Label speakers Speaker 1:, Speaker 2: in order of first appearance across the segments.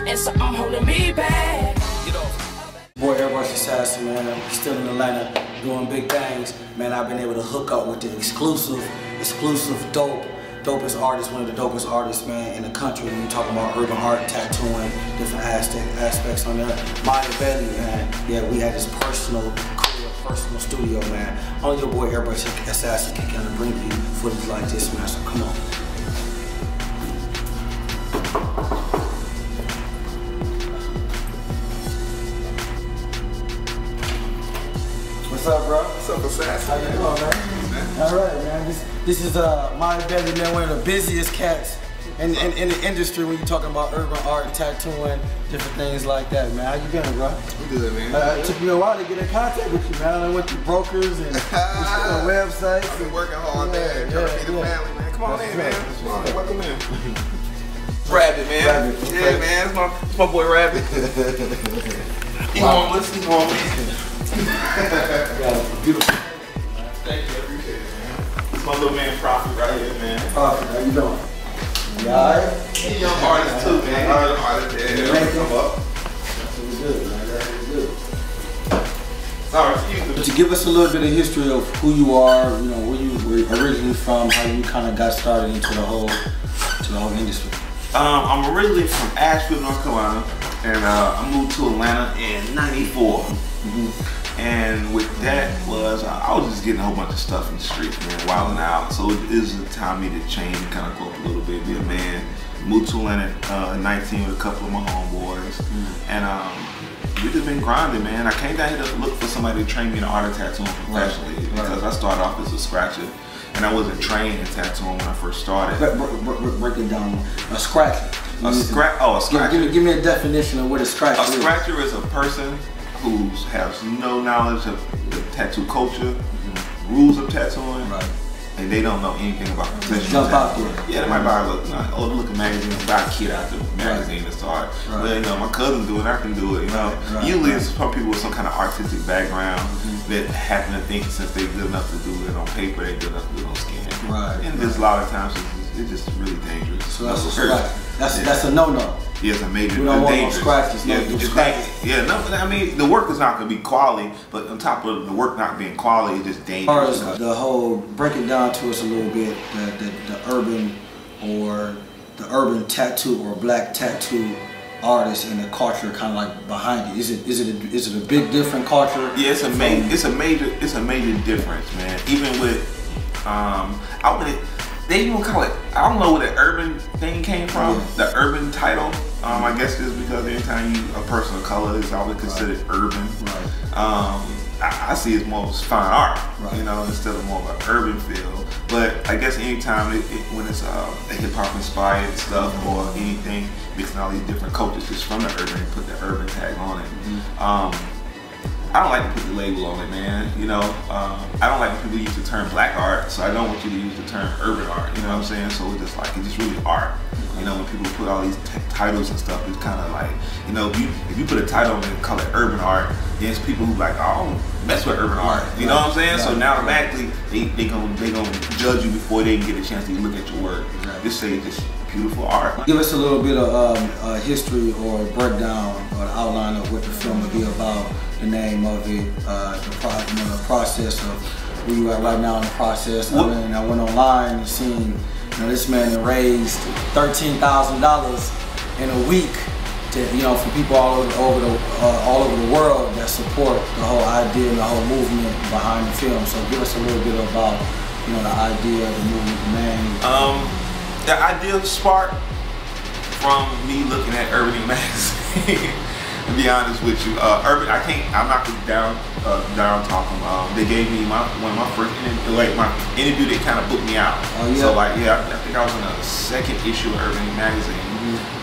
Speaker 1: and something holding me back.
Speaker 2: Boy, everybody's assassin, man. Still in Atlanta doing big things. Man, I've been able to hook up with the exclusive dopest artist, one of the dopest artists, man, in the country. When you're talking about urban art, tattooing, different aspects on there. Miya Bailey, man. Yeah, we had this personal studio, man. Only your boy, everybody's assassin, can kind of bring you footage like this, man. So come on. What's up, bro?
Speaker 3: What's up, assassin?
Speaker 2: How you doing, man? All right, man. This is Miya Bailey, man, one of the busiest cats in the industry when you're talking about urban art, tattooing, different things like that, man. How you been, bro?
Speaker 3: I'm good, man.
Speaker 2: It took me a while to get in contact with you, man. I went through brokers and websites.
Speaker 3: I've been working hard, man. Trying to feed the family, man. Come on in, man. Come on in. Welcome in. Rabbit, man.
Speaker 2: Rabbit.
Speaker 3: Yeah, man. It's my boy Rabbit. He homeless. He's homeless.
Speaker 2: Beautiful.
Speaker 3: Thank you. I appreciate it, man. It's my little man, Prophet, right here, man.
Speaker 2: Prophet, how you doing? You alright?
Speaker 3: He's a young artist, too, man. Young artist, yeah. Come up.
Speaker 2: That's what's good, man. That's what's good.
Speaker 3: Sorry, excuse me.
Speaker 2: To give us a little bit of history of who you are, you know, where you were originally from, how you kind of got started into the whole industry.
Speaker 3: I'm originally from Asheville, North Carolina, and I moved to Atlanta in '94. And with that was, I was just getting a whole bunch of stuff in the streets, man, wilding out. So it was a time for me to change and kind of go up a little bit, be a man. Moved to Atlanta at 19 with a couple of my homeboys. And we just been grinding, man. I came down here to look for somebody to train me in art or tattooing professionally because I started off as a scratcher. And I wasn't trained in tattooing when I first started.
Speaker 2: Break it down. A scratcher.
Speaker 3: A scratcher.
Speaker 2: Give me a definition of what a scratcher is.
Speaker 3: A scratcher is a person who has no knowledge of the tattoo culture, rules of tattooing, and they don't know anything about professional
Speaker 2: jump out there.
Speaker 3: Yeah, they might buy a look magazine and buy a kid out the magazine to start. Well, you know, my cousin do it, I can do it, you know. Usually it's some people with some kind of artistic background that happen to think since they're good enough to do it on paper, they're good enough to do it on skin. And there's a lot of times it's just really dangerous.
Speaker 2: So that's a no-no.
Speaker 3: Yeah, it's a major.
Speaker 2: We don't want no scratches.
Speaker 3: Yeah, no, I mean, the work is not going to be quality, but on top of the work not being quality, it's just dangerous.
Speaker 2: The whole, break it down to us a little bit, the urban tattoo or black tattoo artist and the culture kind of like behind it. Is it a big different culture?
Speaker 3: Yeah, it's a major difference, man. Even with they even call it, I don't know where the urban thing came from, the urban title. I guess it's because anytime you a person of color is always considered urban. I see it more as fine art, you know, instead of more of an urban feel. But I guess anytime when it's hip hop inspired stuff or anything, mixing all these different cultures just from the urban and put the urban tag on it. I don't like to put the label on it, man. You know, I don't like when people use the term black art, so I don't want you to use the term urban art. You know what I'm saying? So it's just really art. You know, when people put all these titles and stuff, it's kind of like, you know, if you put a title on it and call it urban art, then it's people who like, oh, mess with urban art. You know what I'm saying? So now automatically they gonna judge you before they can get a chance to look at your work. Just say just beautiful art. Give us
Speaker 2: a little bit of history or breakdown or the outline of what the film would be about, the name of it, the process of where you are right now in the process. I went online and seen, you know, this man raised $13,000 in a week to, you know, for people all over the world that support the whole idea and the whole movement behind the film. So give us a little bit about, you know, the idea, the movement, the name.
Speaker 3: The idea sparked from me looking at Urban Magazine. To be honest with you, I'm not down talking. They gave me one of my first interview. They kind of booked me out. So I think I was in the second issue of Urban Magazine,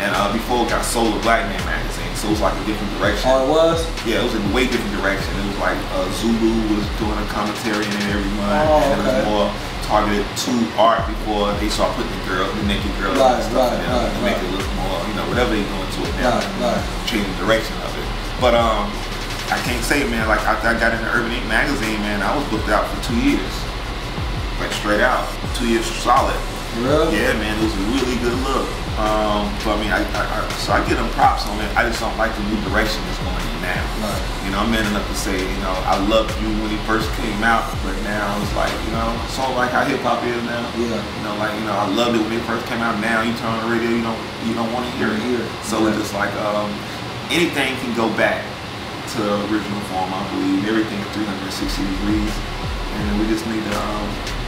Speaker 3: and before it got sold to Black Man Magazine. So it was like a different direction.
Speaker 2: Oh, it was?
Speaker 3: Yeah, it was in a way different direction. It was like Zulu was doing a commentary in it every month, and it was more targeted to art before they start putting the naked girls and stuff in there to make it look more, you know, whatever they go into it now, changing the direction of it. But I can't say, man, like after I got into Urban Ink Magazine, man, I was booked out for 2 years. Like straight out, 2 years solid.
Speaker 2: Really?
Speaker 3: Yeah, man, it was a really good look. But I mean, so I give them props on it. I just don't like the new direction it's going in now.
Speaker 2: Right.
Speaker 3: You know, I'm man enough to say, you know, I loved you when he first came out, but now it's like, you know, it's all like how hip hop is now.
Speaker 2: Yeah.
Speaker 3: You know, like, you know, I loved it when it first came out. Now you turn on the radio, you don't want to hear it. So it's just like anything can go back to original form. I believe everything is 360 degrees, and we just need to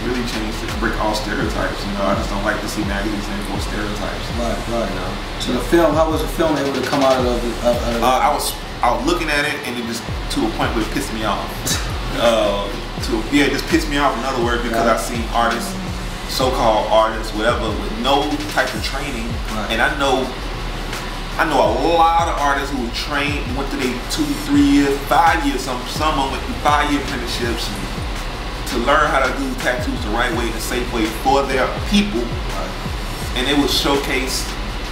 Speaker 3: really change to break all stereotypes. You know, I just don't like to see magazines saying for stereotypes.
Speaker 2: Right.
Speaker 3: You know?
Speaker 2: So the film, how was the film able to come out of the?
Speaker 3: I was looking at it, and it just to a point where it pissed me off. It just pissed me off. In other words, because I've seen artists, so-called artists, whatever, with no type of training, and I know a lot of artists who were trained, went through their 2, 3 years, 5 years. Some of them went through 5-year apprenticeships to learn how to do tattoos the right way, the safe way for their people, and it would showcase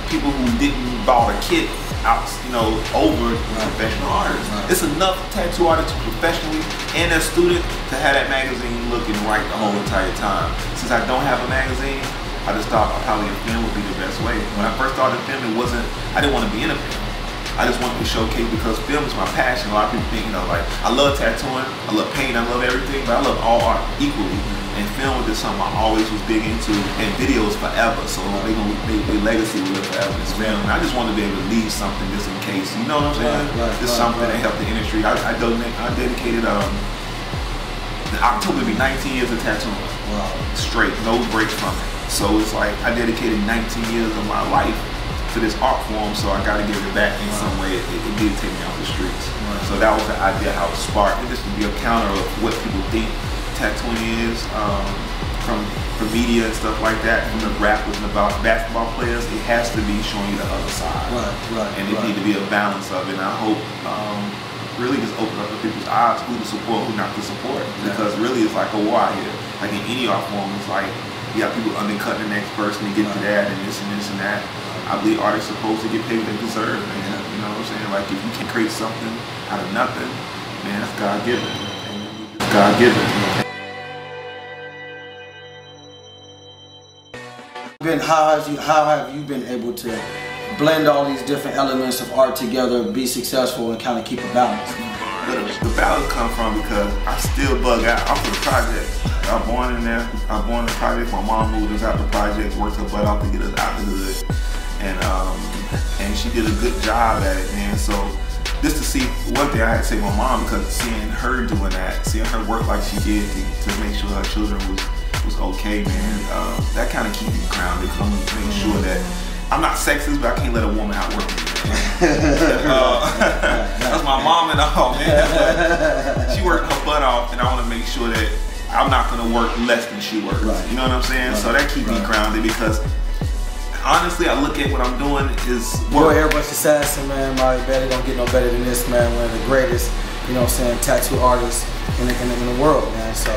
Speaker 3: people who didn't buy a kit out, you know, over professional artists. It's enough tattoo artists professionally and as students to have that magazine looking right the whole entire time. Since I don't have a magazine, I just thought probably a film would be the best way. When I first started filming, I didn't want to be in a film. I just wanted to showcase, because film is my passion. A lot of people think, you know, like, I love tattooing, I love painting, I love everything, but I love all art equally. And film was just something I always was big into, and videos forever. So their legacy will live forever. This film, and I just wanted to be able to leave something just in case. You know what I'm saying? Just something that helped the industry. I dedicated October to be 19 years of tattooing. Straight, no break from it. So it's like I dedicated 19 years of my life to this art form, so I got to give it back in some way. It did take me off the streets. So that was the idea, how it sparked. And just to be a counter of what people think tattooing is, from media and stuff like that, from the rappers and about basketball players, it has to be showing you the other side. And it need to be a balance of it. And I hope really just open up the people's eyes, who to support, who not to support. Because really it's like a war here. Like in any art form, it's like you got people undercutting the next person to get to that, and this and this and that. I believe artists are supposed to get paid what they deserve, man. You know what I'm saying? Like, if you can create something out of nothing, man, that's God-given. It's God-given.
Speaker 2: How have you been able to blend all these different elements of art together, be successful, and kind of keep a balance?
Speaker 3: The balance come from because I still bug out. I'm from the project. I'm born in there. I'm born in the project. My mom moved us out the project, worked her butt off to get us out of the hood. And she did a good job at it, man. So just to see, one thing I had to say my mom, because seeing her doing that, seeing her work like she did to make sure her children was okay, man, that kind of keeps me grounded, because I'm going to make sure that I'm not sexist, but I can't let a woman outwork me, man. That's my mom and all, man. She worked her butt off, and I want to make sure that I'm not going to work less than she works. You know what I'm saying? So that keeps me grounded, because honestly, I look at what I'm doing is work.
Speaker 2: You're Airbrush Assassin, man. Miya Bailey don't get no better than this, man. One of the greatest, you know what I'm saying, tattoo artists in the world, man. So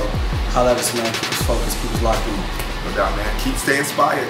Speaker 2: holla at us, man. Keep us focused, keep us locked in.
Speaker 3: No doubt, man. Keep staying inspired.